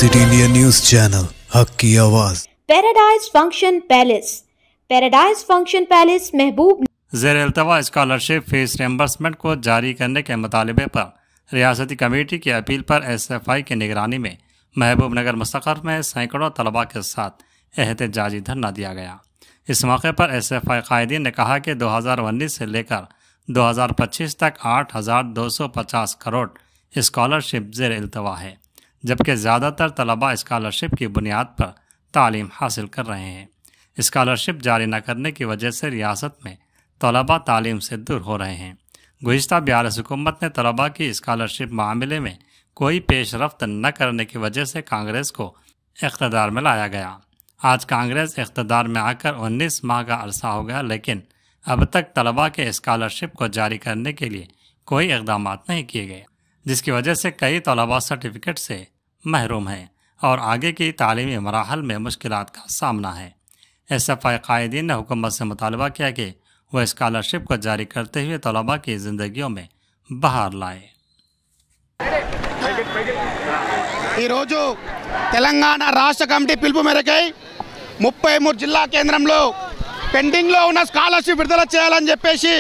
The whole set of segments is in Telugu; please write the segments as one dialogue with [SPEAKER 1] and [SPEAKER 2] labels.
[SPEAKER 1] सिटी इंडिया न्यूज चैनल हक की आवाज।
[SPEAKER 2] पैराडाइज फंक्शन पैलेस महबूब
[SPEAKER 3] ज़ेर-ए-इल्तवा स्कॉलरशिप फीस रिम्बर्समेंट को जारी करने के मुतालबे पर रियासती कमेटी की अपील पर SFI की निगरानी में महबूब नगर मुस्तक़र में सैकड़ों तलबा के साथ एहतजाजी धरना दिया गया। इस मौके पर SFI कायदीन ने कहा कि 2019 से लेकर 2025 तक 8,250 करोड़ स्कॉलरशिप ज़ेर-ए-इल्तवा है, जबकि ज़्यादातर तलबा स्कॉलरशिप की बुनियाद पर तालीम हासिल कर रहे हैं। स्कॉलरशिप जारी न करने की वजह से रियासत में तलबा तालीम से दूर हो रहे हैं। गुज़िश्ता 42 हुकूमत ने तलबा की स्कॉलरशिप मामले में कोई पेशरफ्त न करने की वजह से कांग्रेस को इक़्तिदार में लाया गया। आज कांग्रेस इक़्तिदार में आकर 19 माह का अरसा हो गया, लेकिन अब तक तलबा के स्कॉलरशिप को जारी करने के लिए कोई इक़दाम नहीं किए गए, जिसकी वजह से कई तलबा सर्टिफिकेट से महरूम हैं और आगे की तालीमी मराहल में मुश्किलात का सामना है। SFI कायदीन ने हुकूमत से मुतालबा किया कि वह स्कॉलरशिप को जारी करते हुए तलबा की ज़िंदगियों में बहार लाए।
[SPEAKER 4] తెలంగాణ రాష్ట్ర కమిటీ పిలుపు మేరకై 33 జిల్లా కేంద్రంలో పెండింగ్లో ఉన్న స్కాలర్షిప్ విడుదల చేయాలని చెప్పేసి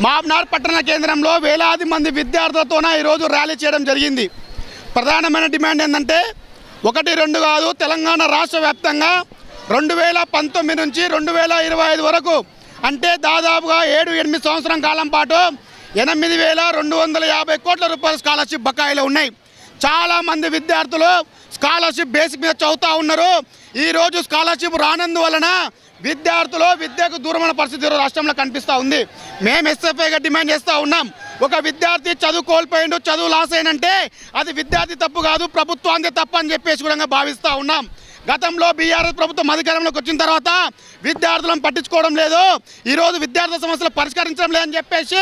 [SPEAKER 4] మాబ్నార్ పట్టణ కేంద్రంలో వేలాది మంది విద్యార్థులతోన ఈరోజు ర్యాలీ చేయడం జరిగింది। ప్రధానమైన డిమాండ్ ఏంటంటే 1-2 కాదు, తెలంగాణ రాష్ట్ర వ్యాప్తంగా 2019 నుంచి 2025 వరకు అంటే దాదాపుగా 7-8 సంవత్సరం కాలం పాటు 8,250 కోట్ల రూపాయల స్కాలర్షిప్ బకాయిలు ఉన్నాయి। చాలా మంది విద్యార్థులు స్కాలర్షిప్ బేసిక్ మీద చదువుతూ ఉన్నారు। ఈరోజు స్కాలర్షిప్ రానందువలన విద్యార్థులు విద్యకు దూరమైన పరిస్థితి రాష్ట్రంలో కనిపిస్తూ ఉంది। మేము SFIగా డిమాండ్ చేస్తూ ఉన్నాం, ఒక విద్యార్థి చదువు కోల్పోయిండు, చదువు లాస్ అయినంటే అది విద్యార్థి తప్పు కాదు, ప్రభుత్వాందే తప్పు అని చెప్పేసి కూడా భావిస్తూ ఉన్నాం। గతంలో బీఆర్ఎస్ ప్రభుత్వం అధికారంలోకి వచ్చిన తర్వాత విద్యార్థులను పట్టించుకోవడం లేదు, ఈరోజు విద్యార్థుల సమస్యలు పరిష్కరించడం లేదని చెప్పేసి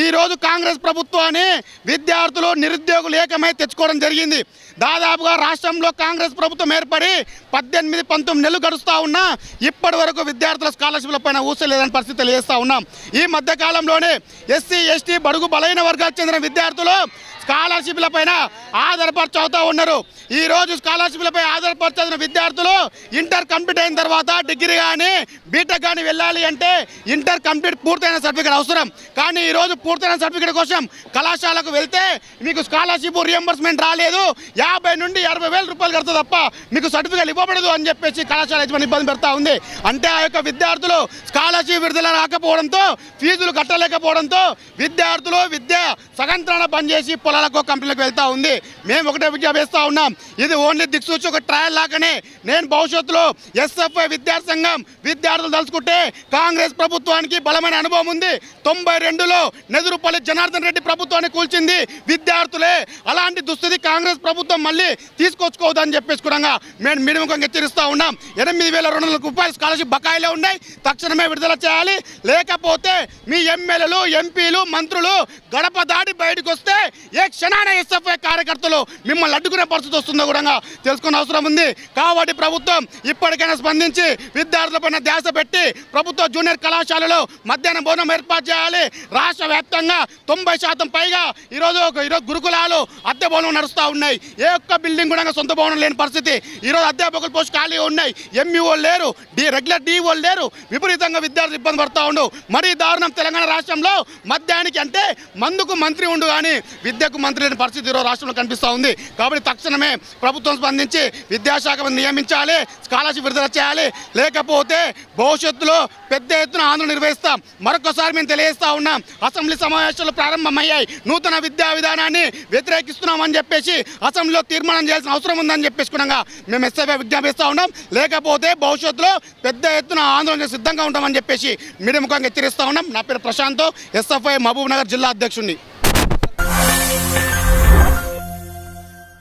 [SPEAKER 4] ఈరోజు కాంగ్రెస్ ప్రభుత్వాన్ని విద్యార్థులు నిరుద్యోగులు ఏకమై తెచ్చుకోవడం జరిగింది। దాదాపుగా రాష్ట్రంలో కాంగ్రెస్ ప్రభుత్వం ఏర్పడి 18-19 నెలలు గడుస్తూ ఉన్నా ఇప్పటి వరకు విద్యార్థుల స్కాలర్షిప్ల పైన ఊసలేదని పరిస్థితి తెలియజేస్తూ ఉన్నాం। ఈ మధ్యకాలంలోనే SC, ST బడుగు బలైన వర్గాలకు చెందిన విద్యార్థులు స్కాలర్షిప్ల పైన ఆధారపడి చదువుతూ ఉన్నారు। ఈరోజు స్కాలర్షిప్లపై ఆధారపడి చదివిన విద్యార్థులు ఇంటర్ కంప్లీట్ అయిన తర్వాత డిగ్రీ కానీ బీటెక్ కానీ వెళ్ళాలి అంటే ఇంటర్ కంప్లీట్ పూర్తయిన సర్టిఫికేట్ అవసరం। కానీ ఈరోజు పూర్తయిన సర్టిఫికేట్ కోసం కళాశాలకు వెళ్తే మీకు స్కాలర్షిప్ రియంబర్స్మెంట్ రాలేదు, 50 నుండి 60 వేల రూపాయలు కడతా తప్ప మీకు సర్టిఫికేట్ ఇవ్వబడదు అని చెప్పేసి కళాశాల యజమాని ఇబ్బంది పెడతా ఉంది। అంటే ఆ యొక్క విద్యార్థులు స్కాలర్షిప్ విడుదల రాకపోవడంతో, ఫీజులు కట్టలేకపోవడంతో విద్యార్థులు విద్య సగంత్రాన బంద్ చేసి పొలాలకు కంపెనీలకు వెళ్తూ ఉంది। మేము ఒకటే విజ్ఞప్తి చేస్తూ ఉన్నాం, ఇది ఓన్లీ దిక్సూచి ఒక ట్రయల్ లాగానే నేను భవిష్యత్తులో SFI విద్యార్థి సంఘం విద్యార్థులు తలుచుకుంటే కాంగ్రెస్ ప్రభుత్వానికి బలమైన అనుభవం ఉంది। 92లో నెదురుపల్లి జనార్దన్ రెడ్డి ప్రభుత్వాన్ని కూల్చింది విద్యార్థులే। అలాంటి దుస్థితి కాంగ్రెస్ ప్రభుత్వం మళ్ళీ తీసుకొచ్చుకోవద్దని చెప్పేసి కూడా మేము మినిమంగా హెచ్చరిస్తూ ఉన్నాం। 8,200 రూపాయల స్కాలర్షిప్ బకాయిలే ఉన్నాయి, తక్షణమే విడుదల చేయాలి, లేకపోతే మీ ఎమ్మెల్యేలు, ఎంపీలు, మంత్రులు గడప దాటి బయటకు వస్తే ఏ క్షణాన SFI కార్యకర్తలు మిమ్మల్ని అడ్డుకునే పరిస్థితి వస్తుందో కూడా తెలుసుకునే అవసరం ఉంది। కాబట్టి ప్రభుత్వం ఇప్పటికైనా స్పందించి విద్యార్థులపైన ధ్యాస పెట్టి ప్రభుత్వ జూనియర్ కళాశాలలో మధ్యాహ్న భోజనం ఏర్పాటు చేయాలి। రాష్ట్ర వ్యాప్తంగా 90% పైగా ఈరోజు గురుకులాలు అద్దె భవనం నడుస్తూ ఉన్నాయి, ఏ ఒక్క బిల్డింగ్ కూడా సొంత భవనం లేని పరిస్థితి। ఈరోజు అధ్యాపకుల పోస్ట్ ఖాళీ ఉన్నాయి, MEO లేరు, రెగ్యులర్ DO లేరు, విపరీతంగా విద్యార్థులు ఇబ్బంది పడుతూ ఉండు। మరీ దారుణం, తెలంగాణ రాష్ట్రంలో మద్యానికి అంటే మందుకు మంత్రి ఉండు కానీ విద్యకు మంత్రి లేని పరిస్థితి ఈరోజు రాష్ట్రంలో కనిపిస్తూ ఉంది। కాబట్టి తక్షణమే ప్రభుత్వం స్పందించి విద్యాశాఖ నిర్మించాలి, స్కాలర్షిప్ విడుదల చేయాలి, లేకపోతే భవిష్యత్తులో పెద్ద ఎత్తున ఆందోళన నిర్వహిస్తాం। మరొకసారి మేము తెలియజేస్తూ ఉన్నాం, అసెంబ్లీ సమావేశాలు ప్రారంభమయ్యాయి, నూతన విద్యా విధానాన్ని వ్యతిరేకిస్తున్నామని చెప్పేసి అసెంబ్లీలో తీర్మానం చేయాల్సిన అవసరం ఉందని చెప్పేసి కూడా మేము SFI విజ్ఞాపిస్తూ ఉన్నాం। లేకపోతే భవిష్యత్తులో పెద్ద ఎత్తున ఆందోళన సిద్ధంగా ఉంటామని చెప్పేసి మీడియా ముఖంగా హెచ్చరిస్తూ ఉన్నాం। నా పేరు ప్రశాంత్, SFI మహబూబ్ నగర్ జిల్లా అధ్యక్షుడిని।